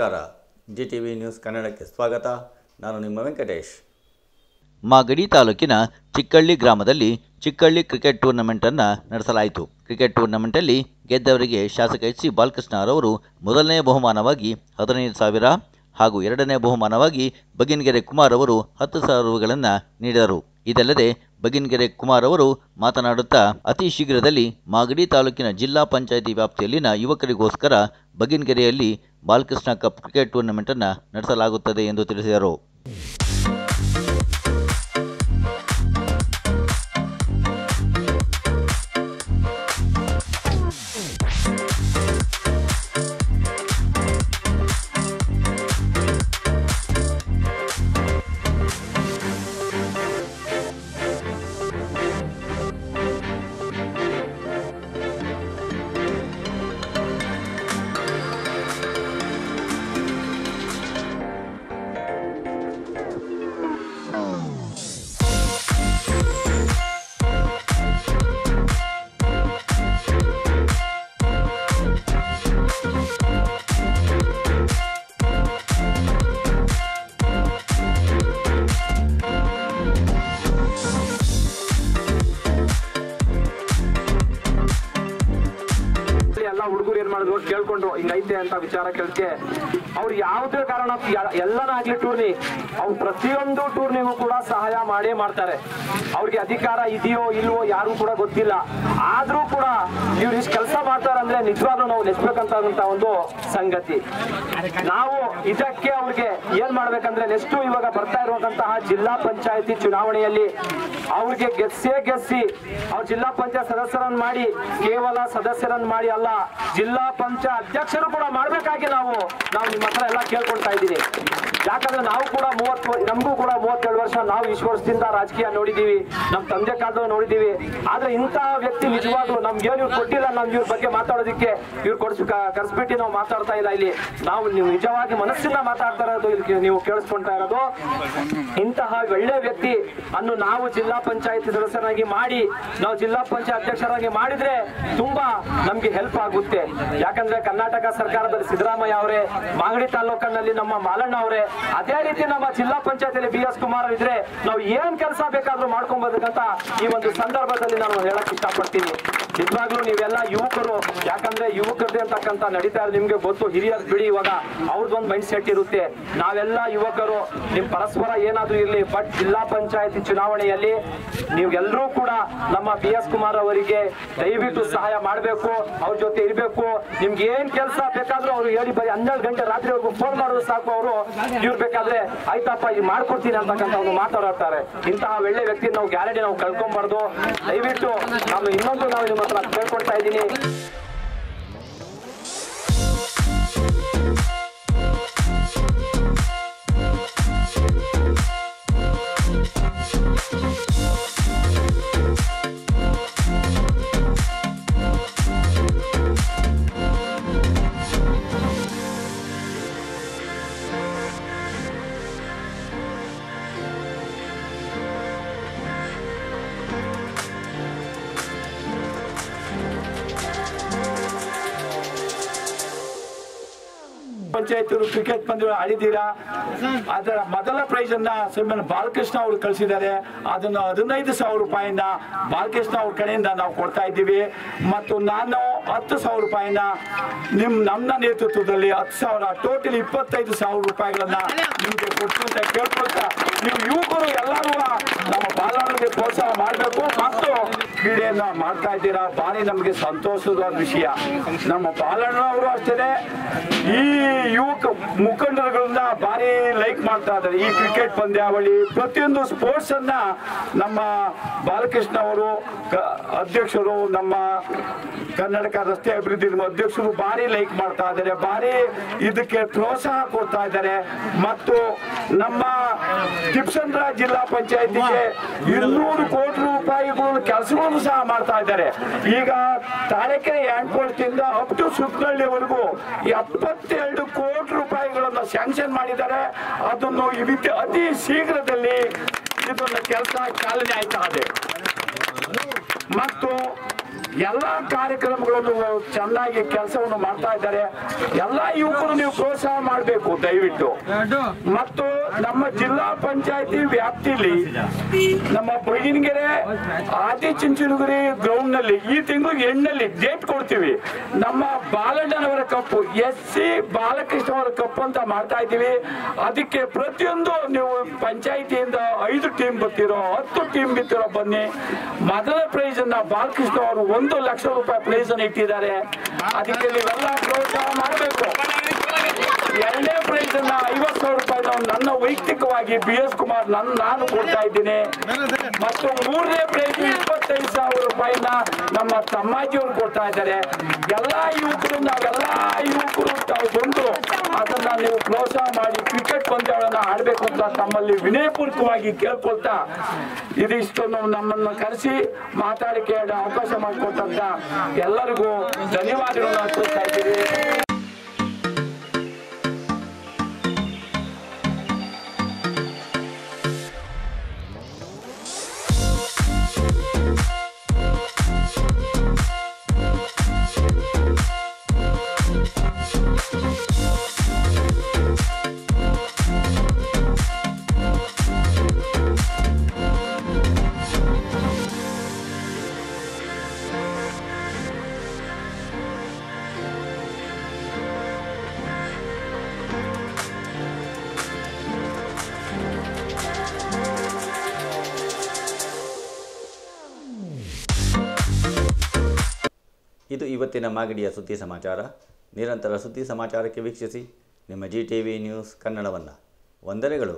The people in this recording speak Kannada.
ನಮಸ್ಕಾರ. GTV ನ್ಯೂಸ್ ಕನ್ನಡಕ್ಕೆ ಸ್ವಾಗತ. ನಾನು ನಿಮ್ಮ ವೆಂಕಟೇಶ್. ಮಾಗಡಿ ತಾಲೂಕಿನ ಚಿಕ್ಕಳ್ಳಿ ಗ್ರಾಮದಲ್ಲಿ ಚಿಕ್ಕಳ್ಳಿ ಕ್ರಿಕೆಟ್ ಟೂರ್ನಮೆಂಟನ್ನು ನಡೆಸಲಾಯಿತು. ಕ್ರಿಕೆಟ್ ಟೂರ್ನಮೆಂಟಲ್ಲಿ ಗೆದ್ದವರಿಗೆ ಶಾಸಕ ಎಚ್ ಸಿ ಬಾಲಕೃಷ್ಣರವರು ಮೊದಲನೇ ಬಹುಮಾನವಾಗಿ 15,000 ಹಾಗೂ ಎರಡನೇ ಬಹುಮಾನವಾಗಿ ಬಗಿನಗೆರೆ ಕುಮಾರ್ ಅವರು 10,000 ರೂಗಳನ್ನು ನೀಡಿದರು. ಇದಲ್ಲದೆ ಬಗಿನಗೆರೆ ಕುಮಾರ್ ಅವರು ಮಾತನಾಡುತ್ತಾ ಅತಿ ಶೀಘ್ರದಲ್ಲಿ ಮಾಗಡಿ ತಾಲೂಕಿನ ಜಿಲ್ಲಾ ಪಂಚಾಯಿತಿ ವ್ಯಾಪ್ತಿಯಲ್ಲಿನ ಯುವಕರಿಗೋಸ್ಕರ ಬಗಿನಗೆರೆಯಲ್ಲಿ ಬಾಲಕೃಷ್ಣ ಕಪ್ ಕ್ರಿಕೆಟ್ ಟೂರ್ನಮೆಂಟನ್ನು ನಡೆಸಲಾಗುತ್ತದೆ ಎಂದು ತಿಳಿಸಿದರು. ಹುಡುಗರು ಏನ್ ಮಾಡಿದ್ರು ಕೇಳ್ಕೊಂಡ್ರು ಹಿಂಗೈತೆ ಅಂತ ವಿಚಾರ ಕೇಳಕ್ಕೆ ಅವ್ರು ಯಾವುದೇ ಕಾರಣ ಎಲ್ಲನಾಗ್ಲಿ ಟೂರ್ನಿ ಅವ್ರು ಪ್ರತಿಯೊಂದು ಟೂರ್ನಿಗೂ ಕೂಡ ಸಹಾಯ ಮಾಡೇ ಮಾಡ್ತಾರೆ. ಅವ್ರಿಗೆ ಅಧಿಕಾರ ಇದೆಯೋ ಇಲ್ವೋ ಯಾರು ಕೂಡ ಗೊತ್ತಿಲ್ಲ. ಆದ್ರೂ ಕೂಡ ಇವ್ರು ಇಷ್ಟು ಕೆಲಸ ಮಾಡ್ತಾರೆ ಅಂದ್ರೆ ನಿಜವಾಗ್ಲೂ ನಾವು ನೆಚ್ಬೇಕಂತ ಒಂದು ಸಂಗತಿ. ನಾವು ಇದಕ್ಕೆ ಅವ್ರಿಗೆ ಏನ್ ಮಾಡ್ಬೇಕಂದ್ರೆ ನೆಕ್ಸ್ಟ್ ಇವಾಗ ಬರ್ತಾ ಇರುವಂತಹ ಜಿಲ್ಲಾ ಪಂಚಾಯತಿ ಚುನಾವಣೆಯಲ್ಲಿ ಅವ್ರಿಗೆ ಗೆಸ್ಸಿ ಅವ್ರು ಜಿಲ್ಲಾ ಪಂಚಾಯತ್ ಸದಸ್ಯರನ್ನ ಮಾಡಿ, ಕೇವಲ ಸದಸ್ಯರನ್ನ ಮಾಡಿ ಅಲ್ಲ, ಜಿಲ್ಲಾ ಪಂಚಾಯತ್ ಅಧ್ಯಕ್ಷರು ಕೂಡ ಮಾಡ್ಬೇಕಾಗಿ ನಾವು ನಿಮ್ಮ ಹತ್ರ ಎಲ್ಲ ಕೇಳ್ಕೊಳ್ತಾ ಇದ್ದೀನಿ. ಯಾಕಂದ್ರೆ ನಾವು ಕೂಡ ನಮಗೂ ಕೂಡ 37 ವರ್ಷ, ನಾವು ಇಷ್ಟು ವರ್ಷದಿಂದ ರಾಜಕೀಯ ನೋಡಿದೀವಿ, ನಮ್ಮ ತಂದೆ ಕಾಲದಲ್ಲಿ ನೋಡಿದೀವಿ. ಆದ್ರೆ ಇಂತಹ ವ್ಯಕ್ತಿ ನಿಜವಾಗ್ಲೂ ನಮ್ಗೆ ಏನು ಇವ್ರು ಕೊಟ್ಟಿಲ್ಲ, ನಮ್ಗೆ ಇವ್ರ ಬಗ್ಗೆ ಮಾತಾಡೋದಕ್ಕೆ ಇವ್ರು ಕರ್ಸ್ಬಿಟ್ಟು ನಾವು ಮಾತಾಡ್ತಾ ಇಲ್ಲ. ಇಲ್ಲಿ ನಾವು ನೀವು ನಿಜವಾಗಿ ಮನಸ್ಸಿಂದ ಮಾತಾಡ್ತಾ ಇರೋದು, ಇಲ್ಲಿ ನೀವು ಕೇಳಿಸ್ಕೊಳ್ತಾ ಇರೋದು. ಇಂತಹ ಒಳ್ಳೆ ವ್ಯಕ್ತಿ ಅನ್ನು ನಾವು ಜಿಲ್ಲಾ ಪಂಚಾಯತಿ ಸದಸ್ಯರಾಗಿ ಮಾಡಿ, ನಾವು ಜಿಲ್ಲಾ ಪಂಚಾಯತ್ ಅಧ್ಯಕ್ಷರಾಗಿ ಮಾಡಿದ್ರೆ ತುಂಬಾ ನಮ್ಗೆ ಹೆಲ್ಪ್ ಆಗುತ್ತೆ. ಯಾಕಂದ್ರೆ ಕರ್ನಾಟಕ ಸರ್ಕಾರದಲ್ಲಿ ಸಿದ್ದರಾಮಯ್ಯ ಅವರೇ, ಮಾಗಡಿ ತಾಲೂಕಿನಲ್ಲಿ ನಮ್ಮ ಮಾಲಣ್ಣ ಅವರೇ, ಅದೇ ರೀತಿ ನಮ್ಮ ಜಿಲ್ಲಾ ಪಂಚಾಯತಿಯಲ್ಲಿ BS ಕುಮಾರ್ ಇದ್ರೆ ನಾವು ಏನ್ ಕೆಲಸ ಬೇಕಾದ್ರೂ ಮಾಡ್ಕೊಬೋದಕ್ಕಂತ ಈ ಒಂದು ಸಂದರ್ಭದಲ್ಲಿ ನಾನು ಹೇಳಕ್ ಇಷ್ಟಪಡ್ತೀನಿ. ನಿಜವಾಗ್ಲೂ ನೀವೆಲ್ಲ ಯುವಕರು, ಯಾಕಂದ್ರೆ ಯುವಕರದೇ ಅಂತಕ್ಕಂತ ನಡೀತಾ ಇರೋದು ನಿಮ್ಗೆ ಗೊತ್ತು. ಹಿರಿಯರ್ ಬಿಡಿ, ಇವಾಗ ಅವ್ರದ್ದೊಂದು ಮೈಂಡ್ ಸೆಟ್ ಇರುತ್ತೆ. ನಾವೆಲ್ಲ ಯುವಕರು ನಿಮ್ ಪರಸ್ಪರ ಏನಾದ್ರೂ ಇರ್ಲಿ, ಬಟ್ ಜಿಲ್ಲಾ ಪಂಚಾಯತಿ ಚುನಾವಣೆಯಲ್ಲಿ ನೀವೆಲ್ಲರೂ ಕೂಡ ನಮ್ಮ BS ಕುಮಾರ್ ಅವರಿಗೆ ದಯವಿಟ್ಟು ಸಹಾಯ ಮಾಡಬೇಕು, ಅವ್ರ ಜೊತೆ ಇರಬೇಕು. ನಿಮ್ಗೆ ಏನ್ ಕೆಲಸ ಬೇಕಾದ್ರೂ ಅವ್ರು ಹೇಳಿ, ಬರೀ 12 ಗಂಟೆ ರಾತ್ರಿವರೆಗೂ ಫೋನ್ ಮಾಡೋದು ಸಾಕು. ಅವರು ಇವ್ರು ಬೇಕಾದ್ರೆ ಆಯ್ತಪ್ಪ ಇದು ಮಾಡ್ಕೊಡ್ತೀನಿ ಅಂತಕ್ಕಂಥ ಒಂದು ಮಾತಾಡ್ತಾರೆ. ಇಂತಹ ಒಳ್ಳೆ ವ್ಯಕ್ತಿ ನಾವು ಗ್ಯಾರಂಟಿ ನಾವು ಕಳ್ಕೊಂಬಾರ್ದು. ದಯವಿಟ್ಟು ನಾನು ಇನ್ನೊಂದು ನಾವು ನಿಮ್ಮ ಹತ್ರ ಕೇಳ್ಕೊಳ್ತಾ ಇದ್ದೀನಿ. ಪಂಚಾಯತ್ ಕ್ರಿಕೆಟ್ ಪಂದ್ಯ ಆಡಿದ್ದೀರಾ. ಅದರ ಮೊದಲ ಪ್ರೈಸ್ ಅನ್ನ ಬಾಲಕೃಷ್ಣ ಅವರು ಕಳಿಸಿದ್ದಾರೆ. ಅದನ್ನು 15,000 ರೂಪಾಯಿನ ಬಾಲಕೃಷ್ಣ ಅವ್ರ ಕಡೆಯಿಂದ ನಾವು ಕೊಡ್ತಾ ಇದ್ದೀವಿ. ಮತ್ತು ನಾನು 10,000 ರೂಪಾಯಿನ ನಮ್ಮ ನೇತೃತ್ವದಲ್ಲಿ 10,000, ಟೋಟಲ್ 25,000 ರೂಪಾಯಿಗಳನ್ನ ನಿಮ್ಗೆ ಕೊಡ್ತು ಅಂತ ಕೇಳ್ಕೊಳ್ತಾ, ನೀವು ಯುವಕರು ಎಲ್ಲರೂ ನಮ್ಮ ಬಾಲಕರಿಗೆ ಪ್ರೋತ್ಸಾಹ ಮಾಡಬೇಕು ಮತ್ತು ಕ್ರೀಡೆಯನ್ನ ಮಾಡ್ತಾ ಇದ್ದೀರಾ. ಭಾರಿ ನಮಗೆ ಸಂತೋಷದ ವಿಷಯ. ನಮ್ಮ ಬಾಲಣ್ಣವರು ಅಷ್ಟೇ ಈ ಯುವಕ ಮುಖಂಡರುಗಳನ್ನ ಭಾರಿ ಲೈಕ್ ಮಾಡ್ತಾ ಇದ್ದಾರೆ. ಈ ಕ್ರಿಕೆಟ್ ಪಂದ್ಯಾವಳಿ ಪ್ರತಿಯೊಂದು ಸ್ಪೋರ್ಟ್ಸ್ ಅನ್ನ ನಮ್ಮ ಬಾಲಕೃಷ್ಣ ಅವರು ಅಧ್ಯಕ್ಷರು, ನಮ್ಮ ಕರ್ನಾಟಕ ರಸ್ತೆ ಅಭಿವೃದ್ಧಿ ಅಧ್ಯಕ್ಷರು ಭಾರಿ ಲೈಕ್ ಮಾಡ್ತಾ ಇದ್ದಾರೆ, ಭಾರಿ ಇದಕ್ಕೆ ಪ್ರೋತ್ಸಾಹ ಕೊಡ್ತಾ ಇದ್ದಾರೆ. ಮತ್ತು ನಮ್ಮ ತಿಪ್ಸಂದ್ರ ಜಿಲ್ಲಾ ಪಂಚಾಯತಿಗೆ 200 ಕೋಟಿ ರೂಪಾಯಿಗಳು ಕೆಲಸಗಳನ್ನು ಸಹ ಮಾಡ್ತಾ ಇದ್ದಾರೆ. ಈಗ ತಾಳೆಕೆರೆ ಹ್ಯಾಂಡ್ಪೋಸ್ಟ್ ಅಪ್ ಟು ಸುತ್ತನಹಳ್ಳಿವರೆಗೂ 72 ಕೋಟಿ ರೂಪಾಯಿಗಳನ್ನು ಸ್ಯಾಂಕ್ಷನ್ ಮಾಡಿದ್ದಾರೆ. ಅದನ್ನು ಅತಿ ಶೀಘ್ರದಲ್ಲಿ ಇದೊಂದು ಕೆಲಸ ಚಾಲನೆ ಆಯ್ತಾ ಇದೆ. ಮತ್ತು ಎಲ್ಲ ಕಾರ್ಯಕ್ರಮಗಳನ್ನು ಚೆನ್ನಾಗಿ ಕೆಲಸವನ್ನು ಮಾಡ್ತಾ ಇದ್ದಾರೆ. ಎಲ್ಲ ಯುವಕರು ನೀವು ಪ್ರೋತ್ಸಾಹ ಮಾಡಬೇಕು ದಯವಿಟ್ಟು. ಮತ್ತು ನಮ್ಮ ಜಿಲ್ಲಾ ಪಂಚಾಯತಿ ವ್ಯಾಪ್ತಿಯಲ್ಲಿ ನಮ್ಮ ಬೈಗಿನಗೆರೆ ಆದಿಚುಂಚನಗಿರಿ ಗ್ರೌಂಡ್ ನಲ್ಲಿ ಈ ತಿಂಗಳು ಎಂಡ್ನಲ್ಲಿ ಡೇಟ್ ಕೊಡ್ತೀವಿ. ನಮ್ಮ ಬಾಲಣ್ಣನವರ ಕಪ್ಪು SC ಬಾಲಕೃಷ್ಣ ಅವರ ಕಪ್ಪು ಅಂತ ಮಾಡ್ತಾ ಇದ್ದೀವಿ. ಅದಕ್ಕೆ ಪ್ರತಿಯೊಂದು ನೀವು ಪಂಚಾಯತಿಯಿಂದ 5 ಟೀಮ್ ಬರ್ತಿರೋ 10 ಟೀಮ್ ಬಿತ್ತಿರೋ ಬನ್ನಿ. ಮೊದಲ ಪ್ರೈಸ್ ಅನ್ನ ಬಾಲಕೃಷ್ಣ ಅವರು 1 ಲಕ್ಷ ರೂಪಾಯಿ ಪ್ರೈಸ್ ಅನ್ನು ಇಟ್ಟಿದ್ದಾರೆ. ಅದಕ್ಕೆ ನೀವೆಲ್ಲ ಪ್ರೋತ್ಸಾಹ ಮಾಡಬೇಕು. 2ನೇ ಪ್ರೈಸ್ ಅನ್ನ 50,000 ರೂಪಾಯಿ ನನ್ನ ವೈಯಕ್ತಿಕವಾಗಿ BS ಕುಮಾರ್ ನಾನು ಕೊಡ್ತಾ ಇದ್ದೀನಿ. ಮತ್ತು 3ನೇ ಪ್ರೈಸ್ 25,000 ರೂಪಾಯಿನ ನಮ್ಮ ತಮ್ಮಾಜಿಯವರು ಕೊಡ್ತಾ ಇದ್ದಾರೆ. ನಾವೆಲ್ಲ ಯುವಕರು ತಾವು ಬಂದು ಅದನ್ನ ನೀವು ಪ್ರೋತ್ಸಾಹ ಮಾಡಿ ಕ್ರಿಕೆಟ್ ಪಂದ್ಯಗಳನ್ನ ಆಡಬೇಕು ಅಂತ ತಮ್ಮಲ್ಲಿ ವಿನಯಪೂರ್ವಕವಾಗಿ ಕೇಳ್ಕೊಳ್ತಾ ಇದಿಷ್ಟನ್ನು ನಮ್ಮನ್ನು ಕರೆಸಿ ಮಾತಾಡಿಕೆ ಅವಕಾಶ ಮಾಡಿಕೊಟ್ಟಂತ ಎಲ್ಲರಿಗೂ ಧನ್ಯವಾದಗಳನ್ನು ಅರ್ಪಿಸ್ತಾ ಇದ್ದೀವಿ. ಇದು ಇವತ್ತಿನ ಮಾಗಡಿಯ ಸುದ್ದಿ ಸಮಾಚಾರ. ನಿರಂತರ ಸುದ್ದಿ ಸಮಾಚಾರಕ್ಕೆ ವೀಕ್ಷಿಸಿ ನಿಮ್ಮ GTV ನ್ಯೂಸ್ ಕನ್ನಡವನ್ನು. ವಂದನೆಗಳು.